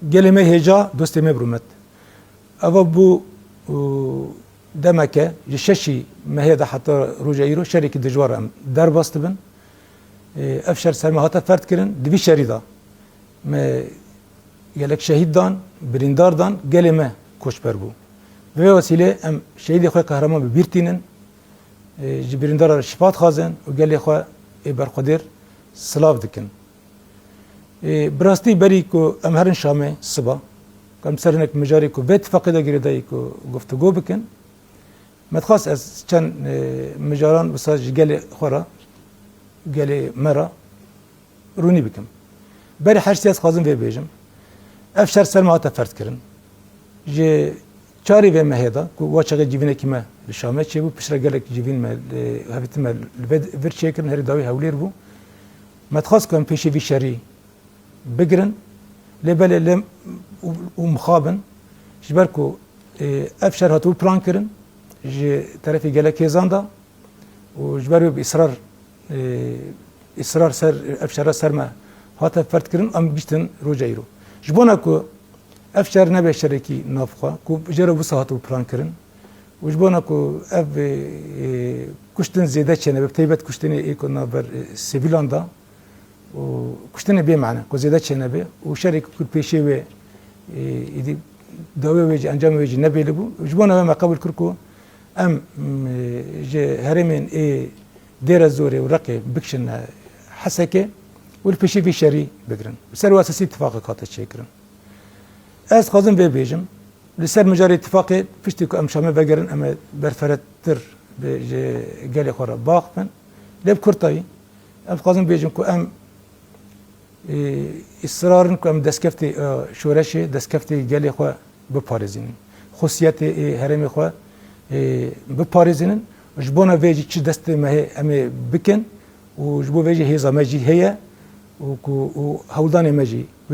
gelime heca dosteme brumet. Ama bu demek ki şeşi meheda hatta rujayro şeriki dijwaram derbastı bin. Efşer sermahata fert kirin divi şerida. Me gelek şehiddan, birindardan gelime koşber bu. Ve vesile em şehidi xoy kahraman bir tinin birindar şifat xazin و geli xoy berqadir sılav dikin. براستی بری کو ام هرن شامه صبح کم سرنک مجاری کو به اتفاقی دا گریدایی کو گفتگو بکن متخاص از چند مجاران بساج گلی خورا گلی مرا رونی بکم بری هر سیاس خازم وی بیجم افشار سلمات فرد کرن جه چاری و مهدا کو واچه جیوینه کیما شامه چه بو پشرا گلک جیوین مل هفت مل ور چیکن هر داوی هولیر بو متخاص کم پیشی وی شری بگرن لبل لم ومخابن جبركو افشر هاتو بلان كرن جي طرفي جالك يزاندا وجبروا باصرار سر افشر سرما هاتا فرد كرن ام بيشتن روجايرو جبوناكو افشر نبي شركي نافخا كو جرو بصهاتو بلان كرن وجبوناكو اف كشتن زياده چنه بتيبت كشتني ايكو نابر سيفيلاندا و کشتن بی معنی کوزیده چه نبی و شریک کل پیشی و ایدی داوی ویج انجام ویج نبیلی بو جبونه ما قبول کرکو ام جه هرمین دیر زوری و رقی بکشن حسکه و پیشی وی شری بگرن سر واساسی اتفاق کات چیکرن از خازم وی بیجم لسر مجاری اتفاقی پشتی کو ام شامه بگرن اما برفرتر به گلی خورا باقن لب کرتایی ام خازم بیجم کو ام اصرارن که ام دستکفتی شورشی دستکفتی گلی خو بپارزینن خصوصیت هرمی خو بپارزینن جبونا ویجی چی دست مه ام بکن و جبو ویجی هیزا مجی هیا و هولدان مجی و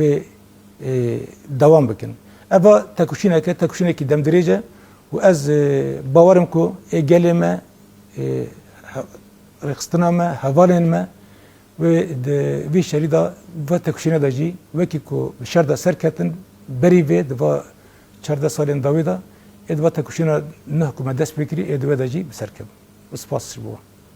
دوام بکن اوا تکوشینه که دم دریجه و از باورم کو گلی ما رقصتنا ما حوالین ما و وی شریدا و تکشینه داجی و کی کو شردا سرکتن بری و دوا 14 سالین داویدا ادوا تکشینه نه کومه دست بکری ادوا داجی سرکب اسپاس بو